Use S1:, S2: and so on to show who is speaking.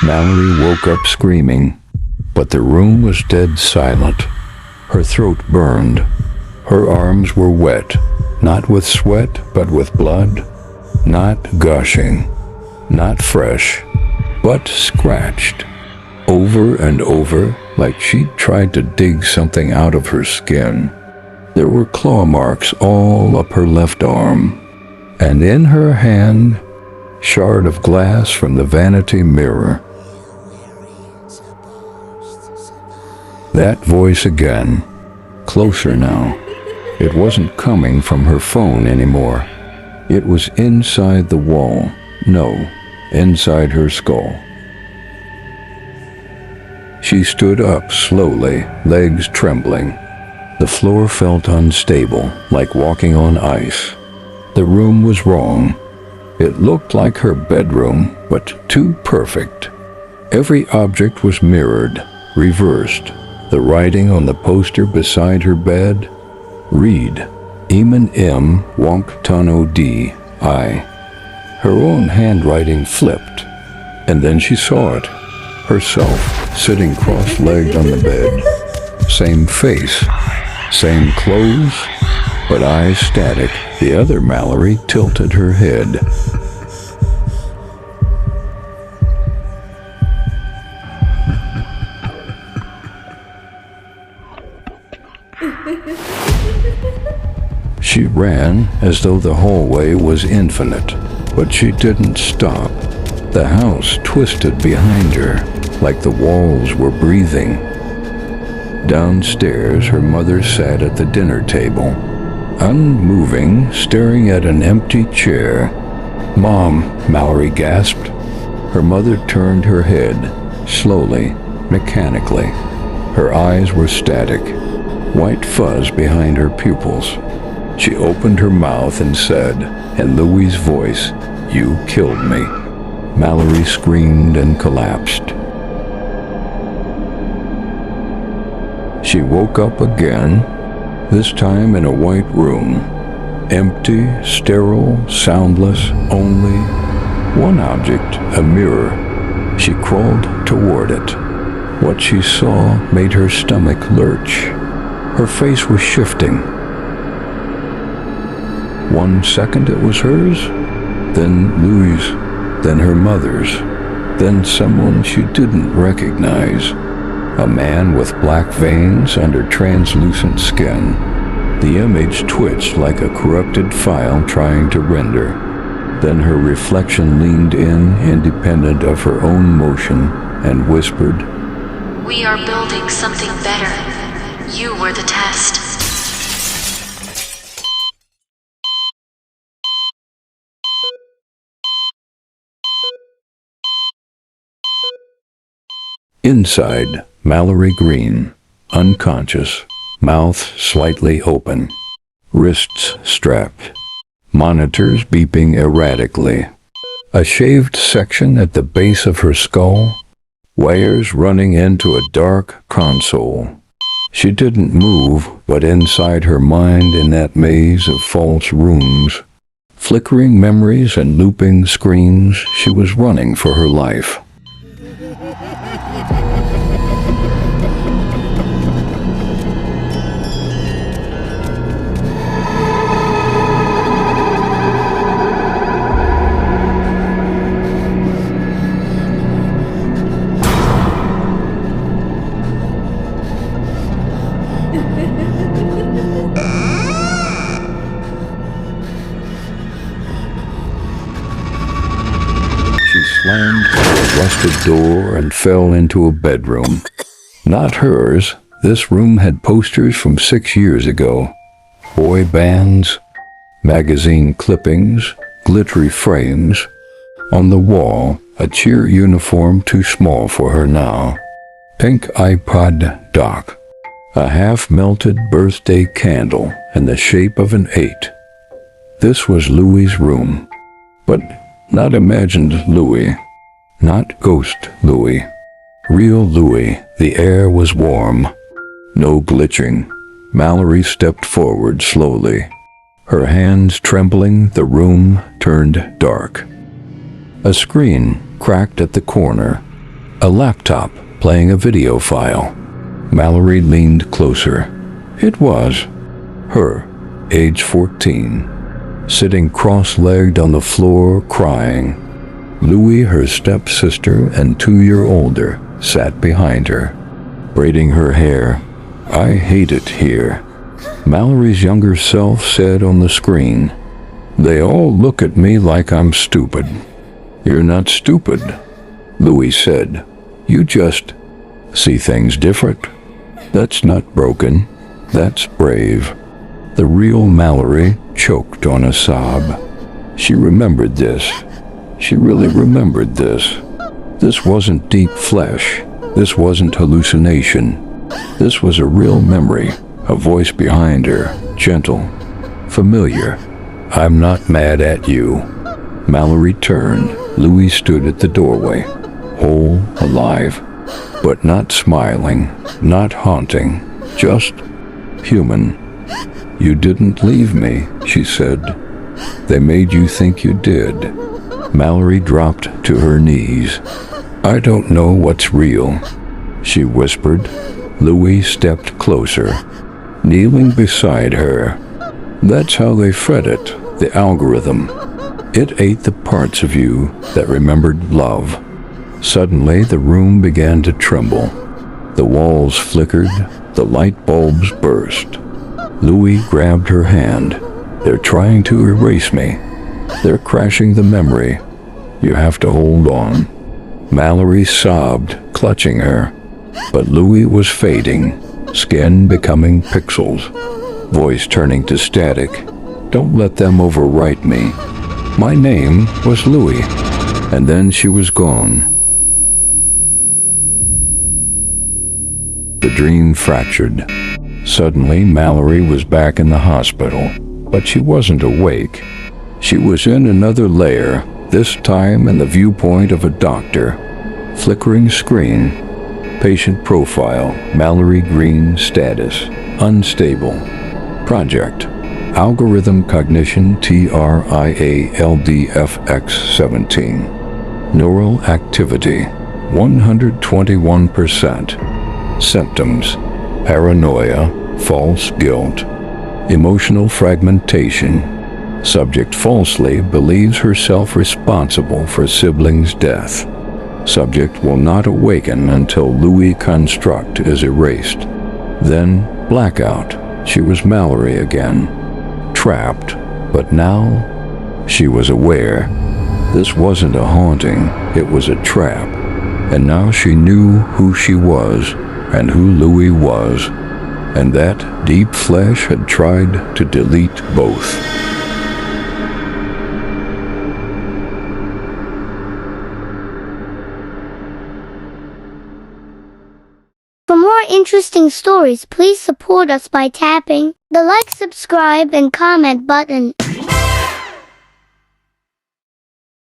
S1: Mallory woke up screaming, but the room was dead silent. Her throat burned. Her arms were wet, not with sweat, but with blood. Not gushing, not fresh, but scratched. Over and over, like she'd tried to dig something out of her skin. There were claw marks all up her left arm, and in her hand, shard of glass from the vanity mirror. That voice again, closer now. It wasn't coming from her phone anymore. It was inside the wall. No, inside her skull. She stood up slowly, legs trembling. The floor felt unstable, like walking on ice. The room was wrong. It looked like her bedroom, but too perfect. Every object was mirrored, reversed. The writing on the poster beside her bed, read, Eamon M. Wonktono D. I. Her own handwriting flipped, and then she saw it. Herself, sitting cross-legged on the bed. Same face, same clothes, but eyes static. The other Mallory tilted her head. She ran as though the hallway was infinite, but she didn't stop. The house twisted behind her, like the walls were breathing. Downstairs, her mother sat at the dinner table, unmoving, staring at an empty chair. "Mom," Mallory gasped. Her mother turned her head, slowly, mechanically. Her eyes were static, white fuzz behind her pupils. She opened her mouth and said, in Louie's voice, "You killed me." Mallory screamed and collapsed. She woke up again, this time in a white room. Empty, sterile, soundless, only one object, a mirror. She crawled toward it. What she saw made her stomach lurch. Her face was shifting. 1 second it was hers, then Louie's, then her mother's, then someone she didn't recognize. A man with black veins under translucent skin. The image twitched like a corrupted file trying to render. Then her reflection leaned in, independent of her own motion, and whispered,
S2: "We are building something better. You were the test."
S1: Inside, Mallory Green, unconscious, mouth slightly open, wrists strapped, monitors beeping erratically, a shaved section at the base of her skull, wires running into a dark console. She didn't move, but inside her mind, in that maze of false rooms, flickering memories and looping screens, she was running for her life. Slammed through a rusted door and fell into a bedroom. Not hers. This room had posters from 6 years ago. Boy bands, magazine clippings, glittery frames. On the wall, a cheer uniform too small for her now. Pink iPod dock. A half-melted birthday candle in the shape of an 8. This was Louie's room. But not imagined Louie. Not ghost Louie. Real Louie. The air was warm. No glitching. Mallory stepped forward slowly. Her hands trembling, the room turned dark. A screen cracked at the corner. a laptop playing a video file. Mallory leaned closer. It was her, age 14, sitting cross-legged on the floor crying. Louie, her stepsister and 2 years older, sat behind her, braiding her hair. "I hate it here," Mallory's younger self said on the screen. "They all look at me like I'm stupid." "You're not stupid," Louie said. "You just see things different. That's not broken. That's brave." The real Mallory choked on a sob. She remembered this. She really remembered this. This wasn't deep flesh. This wasn't hallucination. This was a real memory, a voice behind her, gentle, familiar. "I'm not mad at you." Mallory turned. Louie stood at the doorway, whole, alive, but not smiling, not haunting, just human. "You didn't leave me," she said. "They made you think you did." Mallory dropped to her knees. "I don't know what's real," she whispered. Louie stepped closer, kneeling beside her. "That's how they fed it, the algorithm. It ate the parts of you that remembered love." Suddenly, the room began to tremble. The walls flickered, the light bulbs burst. Louie grabbed her hand. "They're trying to erase me. They're crashing the memory. You have to hold on." Mallory sobbed, clutching her. But Louie was fading, skin becoming pixels, voice turning to static. "Don't let them overwrite me. My name was Louie." And then she was gone. The dream fractured. Suddenly, Mallory was back in the hospital, but she wasn't awake. She was in another layer, this time in the viewpoint of a doctor. Flickering screen. Patient profile, Mallory Green status, unstable. Project, algorithm cognition TRIALDFX17. Neural activity, 121%. Symptoms, paranoia, false guilt. Emotional fragmentation. Subject falsely believes herself responsible for siblings' death. Subject will not awaken until Louie construct is erased. Then, blackout. She was Mallory again. Trapped, but now she was aware. This wasn't a haunting, it was a trap. And now she knew who she was and who Louie was. And that deep flesh had tried to delete both.
S3: For more interesting stories, please support us by tapping the like, subscribe, and comment button.